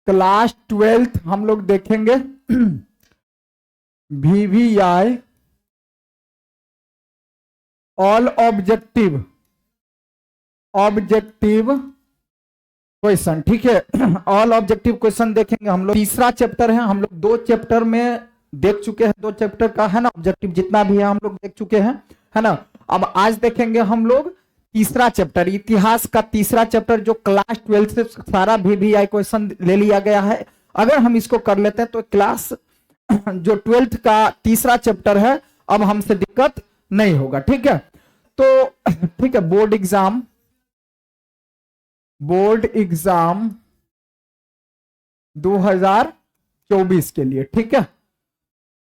Class 12th हम लोग देखेंगे VVI ऑल ऑब्जेक्टिव क्वेश्चन, ठीक है। ऑल ऑब्जेक्टिव क्वेश्चन देखेंगे हम लोग। तीसरा चैप्टर है, हम लोग 2 चैप्टर में देख चुके हैं, 2 चैप्टर का है ना ऑब्जेक्टिव जितना भी है हम लोग देख चुके हैं, है ना। अब आज देखेंगे हम लोग तीसरा चैप्टर, इतिहास का तीसरा चैप्टर, जो क्लास 12 से सारा VVI क्वेश्चन ले लिया गया है। अगर हम इसको कर लेते हैं तो क्लास जो 12th का तीसरा चैप्टर है अब हमसे दिक्कत नहीं होगा, ठीक है। तो ठीक है, बोर्ड एग्जाम 2024 के लिए, ठीक है,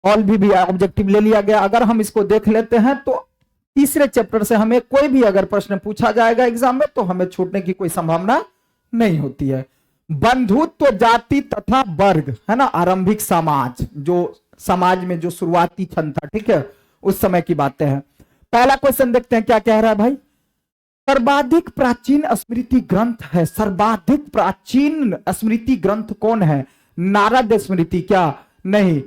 ऑल VVI ऑब्जेक्टिव ले लिया गया। अगर हम इसको देख लेते हैं तो तीसरे चैप्टर से हमें कोई भी अगर प्रश्न पूछा जाएगा एग्जाम में तो हमें छूटने की कोई संभावना नहीं होती है। बंधुत्व, जाति तथा वर्ग, है ना, आरंभिक समाज, जो समाज में जो शुरुआती क्षण था, ठीक है, उस समय की बातें हैं। पहला क्वेश्चन देखते हैं क्या कह रहा है भाई। सर्वाधिक प्राचीन स्मृति ग्रंथ है, सर्वाधिक प्राचीन स्मृति ग्रंथ कौन है? नारद स्मृति, क्या नहीं।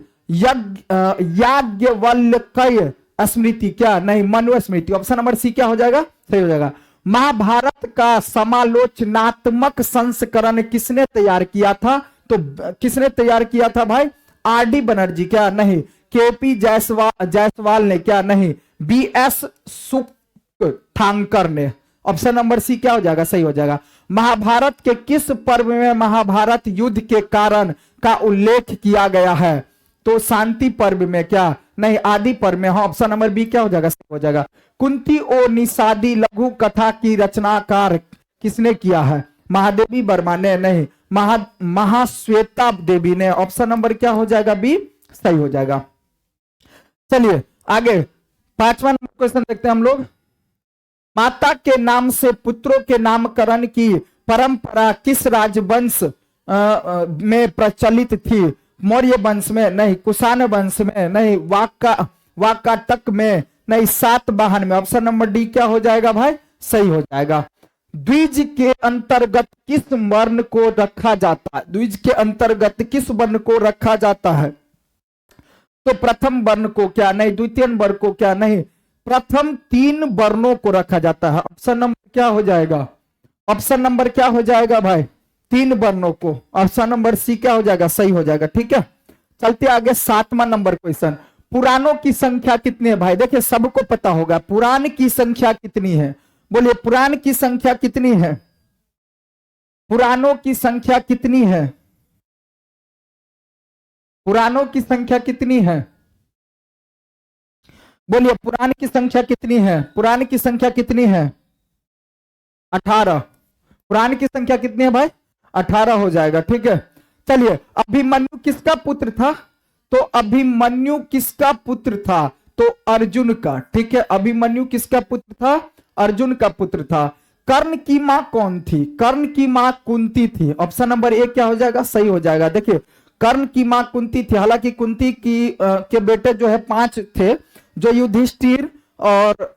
याज्ञवल्क्य स्मृति, क्या नहीं। मनु स्मृति। ऑप्शन नंबर सी क्या हो जाएगा? सही हो जाएगा। महाभारत का समालोचनात्मक संस्करण किसने तैयार किया था? तो किसने तैयार किया था भाई? RD बनर्जी, क्या नहीं। KP जायसवाल ने, क्या नहीं। BS सुकथांकर ने। ऑप्शन नंबर सी क्या हो जाएगा? सही हो जाएगा। महाभारत के किस पर्व में महाभारत युद्ध के कारण का उल्लेख किया गया है? तो शांति पर्व में, क्या नहीं। आदि पर्व में। हाँ, ऑप्शन नंबर बी क्या हो जाएगा? सही हो जाएगा। कुंती और निषादी लघु कथा की रचनाकार किसने किया है? महादेवी वर्मा ने, नहीं। महाश्वेता देवी ने। ऑप्शन नंबर क्या हो जाएगा? बी सही हो जाएगा। चलिए आगे 5वां नंबर क्वेश्चन देखते हैं हम लोग। माता के नाम से पुत्रों के नामकरण की परंपरा किस राजवंश में प्रचलित थी? मौर्य वंश में, नहीं। कुषाण वंश में, नहीं। वाकाटक में, नहीं। सातवाहन में। ऑप्शन नंबर डी क्या हो जाएगा भाई? सही हो जाएगा। द्विज के अंतर्गत किस वर्ण को रखा जाता है? द्विज के अंतर्गत किस वर्ण को रखा जाता है? तो प्रथम वर्ण को, क्या नहीं। द्वितीय वर्ण को, क्या नहीं। प्रथम 3 वर्णों को रखा जाता है। ऑप्शन नंबर क्या हो जाएगा? ऑप्शन नंबर क्या हो जाएगा भाई? 3 वर्णों को। ऑप्शन नंबर सी क्या हो जाएगा? सही हो जाएगा, ठीक है। चलते आगे 7वां नंबर क्वेश्चन। पुराणों की संख्या कितनी है भाई? देखिए सबको पता होगा पुराण की संख्या कितनी है। बोलिए पुराण की संख्या कितनी है? पुराणों की संख्या कितनी है? पुराणों की संख्या कितनी है? बोलिए पुराण की संख्या कितनी है? पुराण की संख्या कितनी है? 18। पुराण की संख्या कितनी है भाई? 18 हो जाएगा, ठीक है। चलिए, अभिमन्यु किसका पुत्र था? तो अभिमन्यु किसका पुत्र था? तो अर्जुन का, ठीक है। अभिमन्यु किसका पुत्र था? अर्जुन का पुत्र था। कर्ण की मां कौन थी? कर्ण की मां कुंती थी। ऑप्शन नंबर ए क्या हो जाएगा? सही हो जाएगा। देखिए कर्ण की मां कुंती थी। हालांकि कुंती के बेटे जो है 5 थे, जो युधिष्ठिर और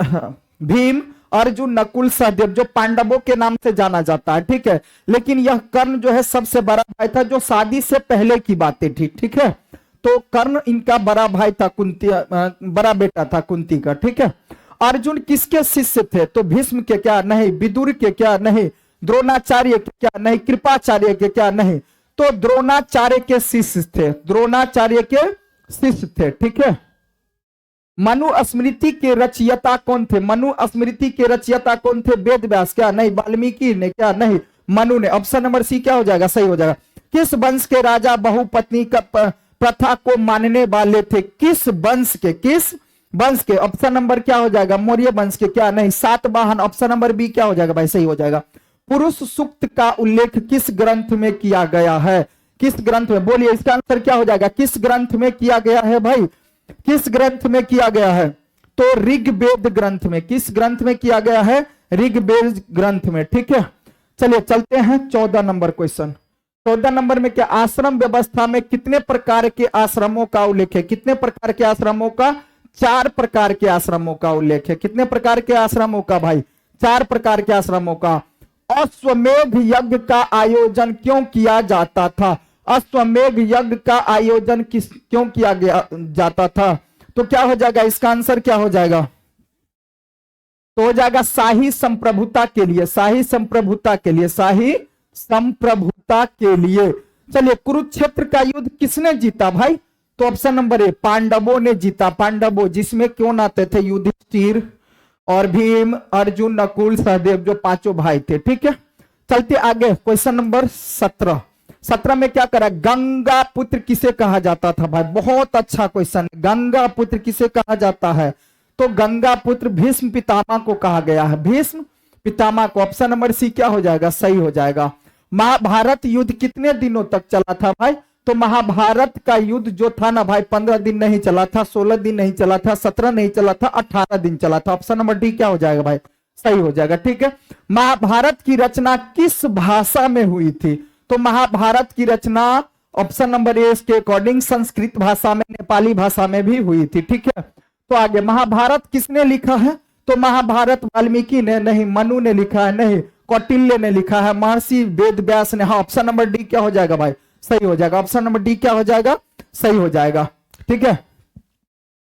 भीम, अर्जुन, नकुल, सहदेव, जो पांडवों के नाम से जाना जाता है, ठीक है। लेकिन यह कर्ण जो है सबसे बड़ा भाई था, जो शादी से पहले की बातें थी, ठीक है। तो कर्ण इनका बड़ा भाई था, कुंती बड़ा बेटा था कुंती का, ठीक है। अर्जुन किसके शिष्य थे? तो भीष्म के, क्या नहीं। विदुर के, क्या नहीं। द्रोणाचार्य के, क्या नहीं। कृपाचार्य के, क्या नहीं। तो द्रोणाचार्य के शिष्य थे, द्रोणाचार्य के शिष्य थे, ठीक है। मनु स्मृति के रचयिता कौन थे? मनु स्मृति के रचयिता कौन थे? वेद व्यास, क्या नहीं। वाल्मीकि ने, क्या नहीं। मनु ने। ऑप्शन नंबर सी क्या हो जाएगा? सही हो जाएगा। किस वंश के राजा बहुपत्नी का प्रथा को मानने वाले थे? किस वंश के? किस वंश के? ऑप्शन नंबर क्या हो जाएगा? मौर्य वंश के, क्या नहीं। सातवाहन। ऑप्शन नंबर बी क्या हो जाएगा भाई? सही हो जाएगा। पुरुष सूक्त का उल्लेख किस ग्रंथ में किया गया है? किस ग्रंथ में? बोलिए इसका आंसर क्या हो जाएगा? किस ग्रंथ में किया गया है भाई? किस ग्रंथ में किया गया है? तो ऋग्वेद ग्रंथ में। किस ग्रंथ में किया गया है? ऋग्वेद ग्रंथ में, ठीक है। चलिए चलते हैं 14 नंबर क्वेश्चन। 14 नंबर में क्या? आश्रम व्यवस्था में कितने प्रकार के आश्रमों का उल्लेख है? कितने प्रकार के आश्रमों का? 4 प्रकार के आश्रमों का उल्लेख है। कितने प्रकार के आश्रमों का भाई? 4 प्रकार के आश्रमों का। अश्वमेध यज्ञ का आयोजन क्यों किया जाता था? अश्वमेध यज्ञ का आयोजन क्यों किया गया जाता था? तो क्या हो जाएगा इसका आंसर? क्या हो जाएगा? तो हो जाएगा शाही संप्रभुता के लिए, शाही संप्रभुता के लिए, शाही संप्रभुता के लिए। चलिए, कुरुक्षेत्र का युद्ध किसने जीता भाई? तो ऑप्शन नंबर ए, पांडवों ने जीता। पांडवों, जिसमें कौन आते थे? युधिष्ठिर और भीम, अर्जुन, नकुल, सहदेव, जो पांचों भाई थे। ठीक है, चलते आगे। Question number 17। 17 में क्या करा? गंगा पुत्र किसे कहा जाता था भाई? बहुत अच्छा क्वेश्चन। गंगा पुत्र किसे कहा जाता है? तो गंगा पुत्र भीष्म पितामह को कहा गया है, भीष्म पितामह को। ऑप्शन नंबर सी क्या हो जाएगा? सही हो जाएगा। महाभारत युद्ध कितने दिनों तक चला था भाई? तो महाभारत का युद्ध जो था ना भाई, 15 दिन नहीं चला था, 16 दिन नहीं चला था, 17 नहीं चला था, 18 दिन चला था। ऑप्शन नंबर डी क्या हो जाएगा भाई? सही हो जाएगा। ठीक है, महाभारत की रचना किस भाषा में हुई थी? तो महाभारत की रचना ऑप्शन नंबर ए के अकॉर्डिंग संस्कृत भाषा में, नेपाली भाषा में भी हुई थी। ठीक है, तो आगे, महाभारत किसने लिखा है? तो महाभारत वाल्मीकि ने नहीं, मनु ने लिखा है, नहीं कौटिल्य ने लिखा है, महर्षि वेद व्यास ने। हाँ, ऑप्शन नंबर डी क्या हो जाएगा भाई? सही हो जाएगा। ऑप्शन नंबर डी क्या हो जाएगा? सही हो जाएगा। ठीक है,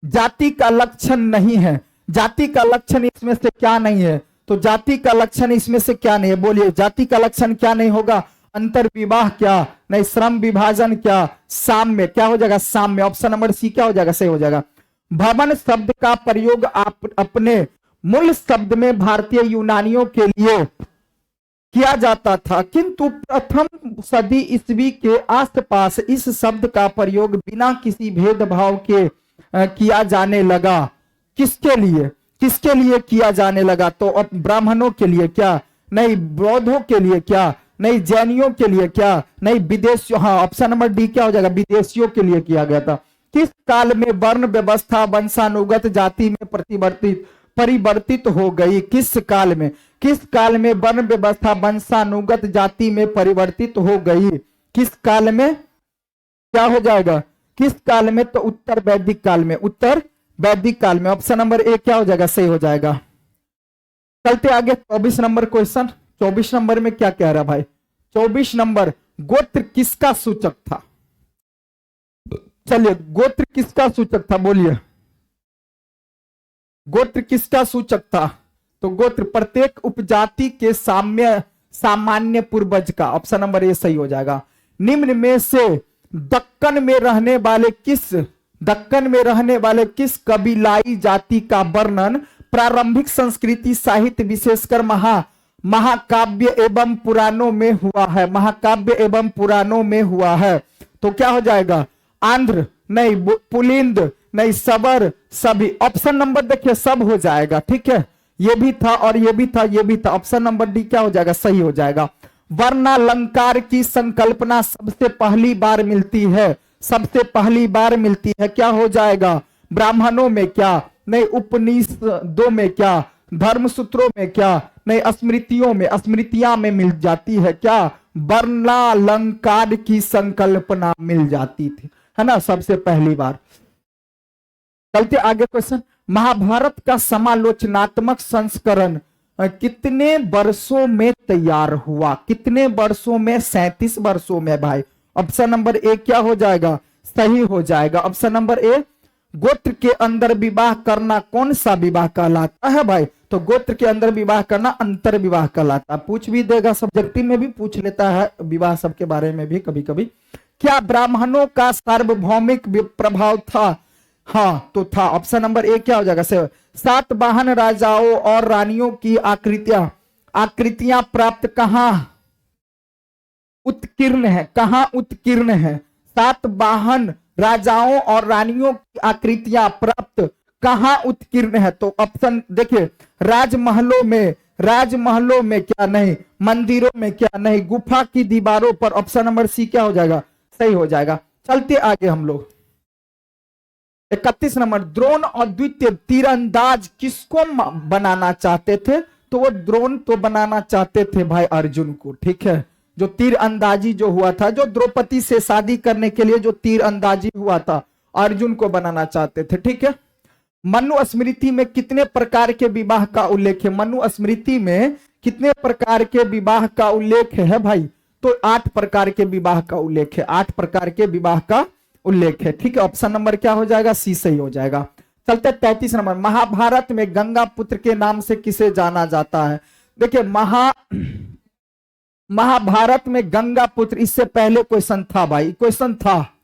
जाति का लक्षण नहीं है। जाति का लक्षण इसमें से क्या नहीं है? तो जाति का लक्षण इसमें से क्या नहीं है? बोलिए, जाति का लक्षण क्या नहीं होगा? अंतर विवाह क्या नहीं, श्रम विभाजन क्या, साम्य क्या हो जाएगा? साम्य। ऑप्शन नंबर सी क्या हो जाएगा? सही हो जाएगा। भवन शब्द का प्रयोग आप अपने मूल शब्द में भारतीय यूनानियों के लिए किया जाता था, किंतु प्रथम सदी ईस्वी के आसपास इस शब्द का प्रयोग बिना किसी भेदभाव के किया जाने लगा। किसके लिए? किसके लिए किया जाने लगा? तो अब ब्राह्मणों के लिए क्या नहीं, बौद्धों के लिए क्या नहीं, जैनियों के लिए क्या नहीं, विदेशियों। हाँ, ऑप्शन नंबर डी क्या हो जाएगा? विदेशियों के लिए किया गया था। किस काल में वर्ण व्यवस्था वंशानुगत जाति में परिवर्तित हो गई? किस काल में? किस काल में वर्ण व्यवस्था वंशानुगत जाति में परिवर्तित हो गई? किस काल में? क्या हो जाएगा? किस काल में? तो उत्तर वैदिक काल में, उत्तर वैदिक काल में। ऑप्शन नंबर ए क्या हो जाएगा? सही हो जाएगा। चलते आगे, 24 नंबर क्वेश्चन। 24 नंबर में क्या कह रहा भाई? 24 नंबर, गोत्र किसका सूचक था? चलिए, गोत्र किसका सूचक था? बोलिए, गोत्र किसका सूचक था? तो गोत्र प्रत्येक उपजाति के सामान्य पूर्वज का। ऑप्शन नंबर ए सही हो जाएगा। निम्न में से दक्कन में रहने वाले किस कबीलाई जाति का वर्णन प्रारंभिक संस्कृति साहित्य विशेषकर महाकाव्य एवं पुराणों में हुआ है? महाकाव्य एवं पुराणों में हुआ है। तो क्या हो जाएगा? आंध्र नहीं, पुलिंद नहीं, सबर, सभी। ऑप्शन नंबर देखिए सब हो जाएगा। ठीक है, ये भी था और ये भी था, ये भी था। ऑप्शन नंबर डी क्या हो जाएगा? सही हो जाएगा। वर्णालंकार की संकल्पना सबसे पहली बार मिलती है, सबसे पहली बार मिलती है। क्या हो जाएगा? ब्राह्मणों में क्या नहीं, उपनिषदों में क्या, धर्मसूत्रों में क्या नहीं, स्मृतियों में, स्मृतियां में मिल जाती है। क्या? वर्णालंकार की संकल्पना मिल जाती थी, है ना, सबसे पहली बार। चलते आगे क्वेश्चन। महाभारत का समालोचनात्मक संस्करण कितने वर्षों में तैयार हुआ? कितने वर्षों में? 37 वर्षों में भाई। ऑप्शन नंबर ए क्या हो जाएगा? सही हो जाएगा। Option number A. गोत्र के अंदर विवाह करना कौन सा विवाह कहलाता है भाई? तो गोत्र के अंदर विवाह करना अंतर विवाह कहलाता है। पूछ भी देगा, सब्जेक्टिव में भी पूछ लेता है विवाह सबके बारे में भी कभी कभी। क्या ब्राह्मणों का सार्वभौमिक प्रभाव था? हाँ, तो था। ऑप्शन नंबर ए क्या हो जाएगा? सातवाहन राजाओं और रानियों की आकृतियां प्राप्त कहां उत्कीर्ण है? कहां उत्कीर्ण है? सातवाहन राजाओं और रानियों की आकृतियां प्राप्त कहां उत्कीर्ण है? तो ऑप्शन देखिए, राजमहलों में क्या नहीं, मंदिरों में क्या नहीं, गुफा की दीवारों पर। ऑप्शन नंबर सी क्या हो जाएगा? सही हो जाएगा। चलते आगे हम लोग 31 नंबर। द्रोण और द्वितीय तीरंदाज किसको बनाना चाहते थे? तो वो द्रोण तो बनाना चाहते थे भाई अर्जुन को। ठीक है, जो तीर अंदाजी जो हुआ था, जो द्रौपदी से शादी करने के लिए जो तीर अंदाजी हुआ था, अर्जुन को बनाना चाहते थे। ठीक है, मनु स्मृति में कितने प्रकार के विवाह का उल्लेख है? मनु स्मृति में कितने प्रकार के विवाह का उल्लेख है भाई? तो 8 प्रकार के विवाह का उल्लेख है, 8 प्रकार के विवाह का उल्लेख है। ठीक है, ऑप्शन नंबर क्या हो जाएगा? सी सही हो जाएगा। चलते 33 नंबर, महाभारत में गंगा पुत्र के नाम से किसे जाना जाता है? देखिए महाभारत में गंगा पुत्र, इससे पहले क्वेश्चन था भाई, क्वेश्चन था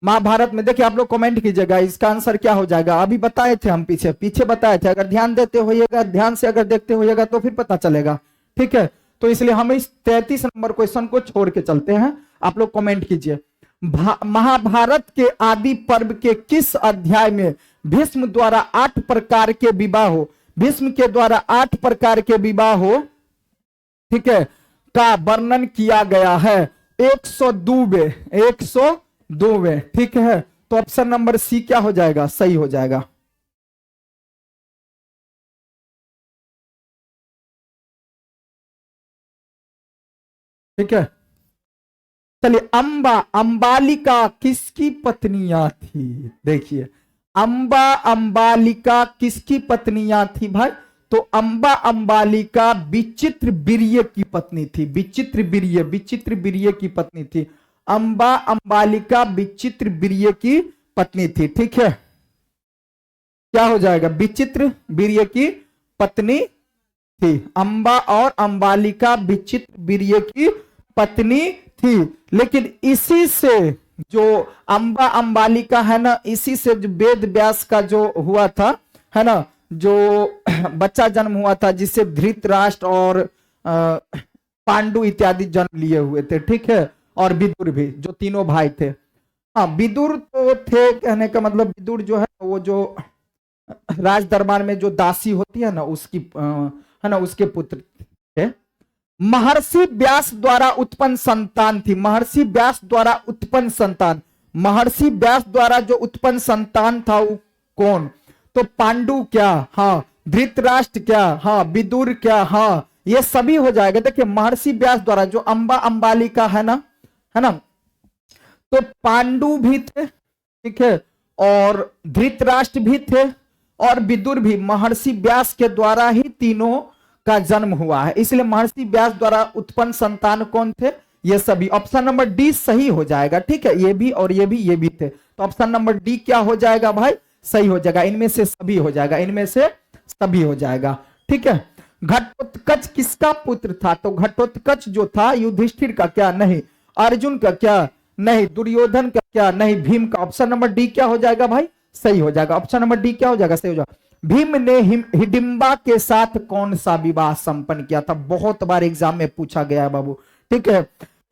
महाभारत में। देखिए आप लोग कमेंट कीजिएगा इसका आंसर क्या हो जाएगा। अभी बताए थे हम, पीछे पीछे बताए थे, अगर ध्यान देते होइएगा, ध्यान से अगर देखते होइएगा तो फिर पता चलेगा। ठीक है, तो इसलिए हम इस 33 नंबर क्वेश्चन को छोड़ के चलते हैं। आप लोग कमेंट कीजिए, महाभारत के आदि पर्व के किस अध्याय में भीष्म द्वारा 8 प्रकार के विवाह हो, भीष्म के द्वारा 8 प्रकार के विवाह हो, ठीक है, का वर्णन किया गया है? 102वें। ठीक है, तो ऑप्शन नंबर सी क्या हो जाएगा? सही हो जाएगा। ठीक है, चलिए अंबालिका किसकी पत्नियां थी? देखिए अंबालिका किसकी पत्नियां थी भाई? तो अंबालिका विचित्र वीर्य की पत्नी थी। विचित्र वीर्य की पत्नी थी। अंबालिका विचित्र वीर्य की पत्नी थी। ठीक है, क्या हो जाएगा? विचित्र वीर्य की पत्नी थी। अंबा और अंबालिका विचित्र वीर्य की पत्नी थी। लेकिन इसी से जो अंबालिका है ना, इसी से जो वेद व्यास का जो हुआ था, है ना, जो बच्चा जन्म हुआ था, जिससे धृतराष्ट्र और पांडु इत्यादि जन्म लिए हुए थे। ठीक है, और विदुर भी, जो तीनों भाई थे। हाँ, विदुर तो थे, कहने का मतलब विदुर जो है वो जो राज दरबार में जो दासी होती है ना, उसकी है ना, उसके पुत्र थे। महर्षि व्यास द्वारा उत्पन्न संतान थी। महर्षि व्यास द्वारा उत्पन्न संतान, महर्षि व्यास द्वारा जो उत्पन्न संतान था वो कौन? तो पांडु क्या? हाँ। धृतराष्ट्र क्या? हाँ। विदुर क्या? हाँ, ये सभी हो जाएगा। देखिए महर्षि व्यास द्वारा जो अंबालिका है ना, तो पांडु भी थे, ठीक है, और धृतराष्ट्र भी थे, और विदुर भी महर्षि व्यास के द्वारा ही तीनों का जन्म हुआ है। इसलिए महर्षि व्यास द्वारा उत्पन्न संतान कौन थे? ये सभी। ऑप्शन नंबर डी सही हो जाएगा। ठीक है, ये भी और ये भी थे। तो ऑप्शन नंबर डी क्या हो जाएगा भाई? सही हो जाएगा। इनमें से सभी हो जाएगा, इनमें से सभी हो जाएगा। ठीक है, घटोत्कच किसका पुत्र था? तो घटोत्कच जो था युधिष्ठिर का क्या? नहीं। अर्जुन का क्या? नहीं। दुर्योधन का क्या? नहीं। भीम का। ऑप्शन नंबर डी क्या हो जाएगा भाई? सही हो जाएगा। ऑप्शन नंबर डी क्या हो जाएगा? सही हो जाएगा। भीम ने हिडिंबा के साथ कौन सा विवाह संपन्न किया था? बहुत बार एग्जाम में पूछा गया है बाबू। ठीक है,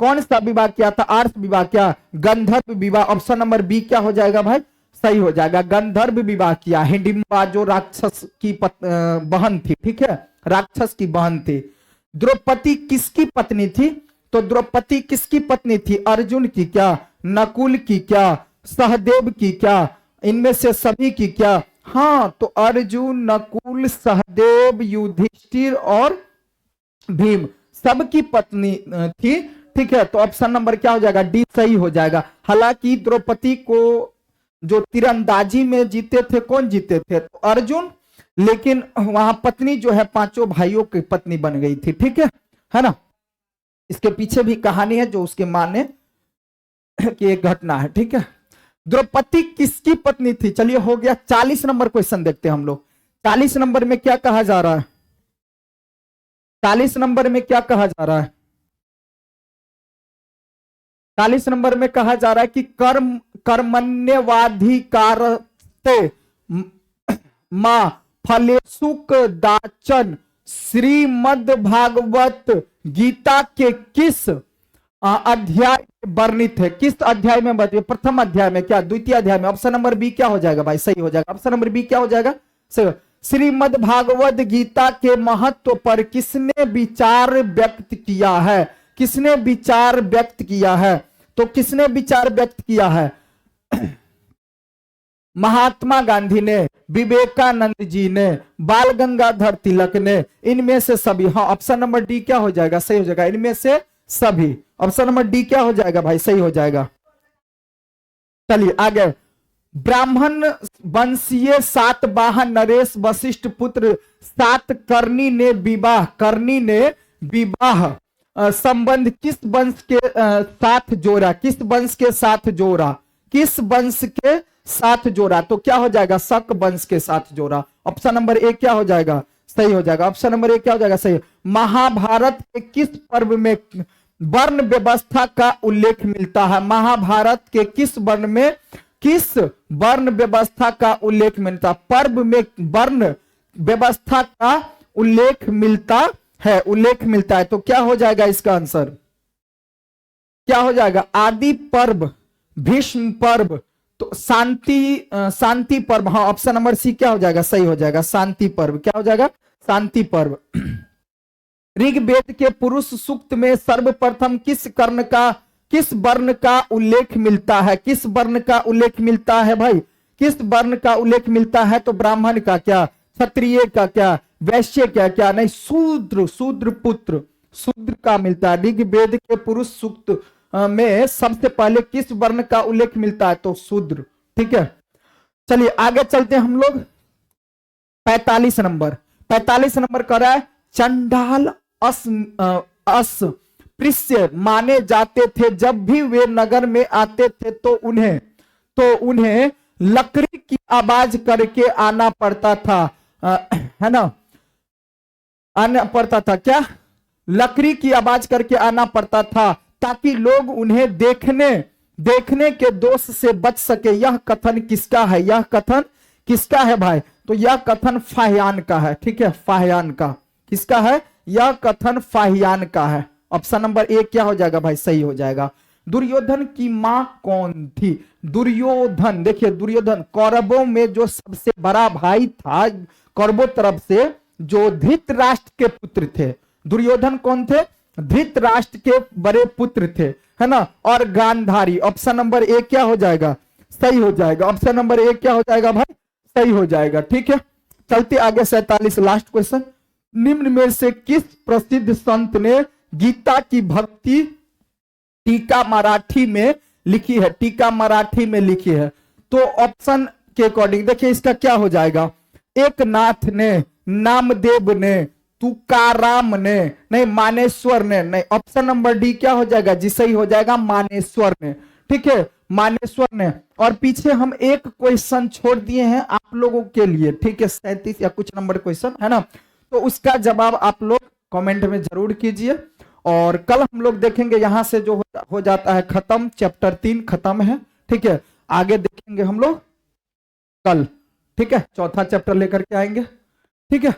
कौन सा विवाह किया था? आर्ष विवाह क्या? गंधर्व विवाह। ऑप्शन नंबर बी क्या हो जाएगा भाई? सही हो जाएगा। गंधर्व विवाह किया। हिडिंबा जो राक्षस की बहन थी, ठीक है, राक्षस की बहन थी। द्रौपदी किसकी पत्नी थी? तो द्रौपदी किसकी पत्नी थी? अर्जुन की क्या? नकुल की क्या? सहदेव की क्या? इनमें से सभी की क्या? हाँ, तो अर्जुन, नकुल, सहदेव, युधिष्ठिर और भीम सबकी पत्नी थी। ठीक है, तो ऑप्शन नंबर क्या हो जाएगा? डी सही हो जाएगा। हालांकि द्रौपदी को जो तीरंदाजी में जीते थे, कौन जीते थे? तो अर्जुन, लेकिन वहां पत्नी जो है पांचों भाइयों की पत्नी बन गई थी। ठीक है ना। इसके पीछे भी कहानी है जो उसके माने कि एक घटना है। ठीक है, द्रौपदी किसकी पत्नी थी? चलिए हो गया। 40 नंबर क्वेश्चन देखते हैं हम लोग। 40 नंबर में क्या कहा जा रहा है? 40 नंबर में क्या कहा जा रहा है? 40 नंबर में कहा जा रहा है कि कर्मण्यवाधिकारते मां फलेषु दाचन श्रीमद् भागवत गीता के किस अध्याय वर्णित है? किस अध्याय में वर्णित? प्रथम अध्याय में क्या? द्वितीय अध्याय में? ऑप्शन नंबर बी क्या हो जाएगा भाई? सही हो जाएगा। ऑप्शन नंबर बी क्या हो जाएगा? सही। श्रीमद् भागवत गीता के महत्व पर किसने विचार व्यक्त किया है? किसने विचार व्यक्त किया है? तो किसने विचार व्यक्त किया है? महात्मा गांधी ने, विवेकानंद जी ने, बाल गंगाधर तिलक ने, इनमें से सभी। हाँ, ऑप्शन नंबर डी क्या हो जाएगा? सही हो जाएगा। इनमें से सभी। ऑप्शन नंबर डी क्या हो जाएगा भाई? सही हो जाएगा। चलिए आगे। ब्राह्मण वंशीय सातवाहन नरेश वशिष्ठ पुत्र सातकर्णी ने विवाह संबंध किस वंश के साथ जोड़ा, किस वंश के साथ जोड़ा, किस वंश के साथ जोड़ा? तो क्या हो जाएगा, शक वंश के साथ जोड़ा। ऑप्शन नंबर ए क्या हो जाएगा, सही हो जाएगा। ऑप्शन नंबर ए क्या हो जाएगा, सही। महाभारत के किस पर्व में वर्ण व्यवस्था का उल्लेख मिलता है? महाभारत के किस वर्ण में, किस वर्ण व्यवस्था का उल्लेख मिलता, पर्व में वर्ण व्यवस्था का उल्लेख मिलता है, उल्लेख मिलता है। तो क्या हो जाएगा इसका आंसर, क्या हो जाएगा? आदि पर्व, भीष्म पर्व, तो शांति पर्व। हाँ, ऑप्शन नंबर सी क्या हो जाएगा, सही हो जाएगा, शांति पर्व। क्या हो जाएगा, शांति पर्व। ऋग्वेद के पुरुष सूक्त में सर्वप्रथम किस वर्ण का उल्लेख मिलता है? किस वर्ण का उल्लेख मिलता है भाई, किस वर्ण का उल्लेख मिलता है? तो ब्राह्मण का क्या, क्षत्रिय का क्या, वैश्य का क्या? नहीं, शूद्र पुत्र, शूद्र का मिलता है। ऋग्वेद के पुरुष सूक्त में सबसे पहले किस वर्ण का उल्लेख मिलता है? तो शूद्र। ठीक है, चलिए आगे चलते हैं हम लोग। 45 नंबर कर रहा है, चंडाल अस्पृश्य माने जाते थे। जब भी वे नगर में आते थे तो उन्हें लकड़ी की आवाज करके आना पड़ता था, है ना, आना पड़ता था। क्या, लकड़ी की आवाज करके आना पड़ता था ताकि लोग उन्हें देखने के दोष से बच सके। यह कथन किसका है, यह कथन किसका है भाई? तो यह कथन फाहियान का है। ठीक है, फाहियान का, किसका है? यह कथन फाहियान का है। ऑप्शन नंबर ए क्या हो जाएगा भाई, सही हो जाएगा। दुर्योधन की मां कौन थी? दुर्योधन, देखिए दुर्योधन कौरवों में जो सबसे बड़ा भाई था, कौरवों तरफ से जो धृतराष्ट्र के पुत्र थे। दुर्योधन कौन थे? धृतराष्ट्र के बड़े पुत्र थे, है ना, और गांधारी। ऑप्शन नंबर ए क्या हो जाएगा, सही हो जाएगा। ऑप्शन नंबर ए क्या हो जाएगा भाई, सही हो जाएगा। ठीक है, चलते आगे 47 लास्ट क्वेश्चन। निम्न में से किस प्रसिद्ध संत ने गीता की भक्ति टीका मराठी में लिखी है? टीका मराठी में लिखी है। तो ऑप्शन के अकॉर्डिंग देखिए इसका क्या हो जाएगा, एकनाथ ने, नामदेव ने, तुकाराम ने, नहीं मानेश्वर ने, नहीं। ऑप्शन नंबर डी क्या हो जाएगा जी, सही हो जाएगा, मानेश्वर ने। ठीक है, मानेश्वर ने। और पीछे हम एक क्वेश्चन छोड़ दिए हैं आप लोगों के लिए। ठीक है, 37 या कुछ नंबर क्वेश्चन है ना, तो उसका जवाब आप लोग कमेंट में जरूर कीजिए। और कल हम लोग देखेंगे, यहां से जो हो जाता है खत्म, चैप्टर 3 खत्म है। ठीक है, आगे देखेंगे हम लोग कल। ठीक है, चौथा चैप्टर लेकर के आएंगे। ठीक है।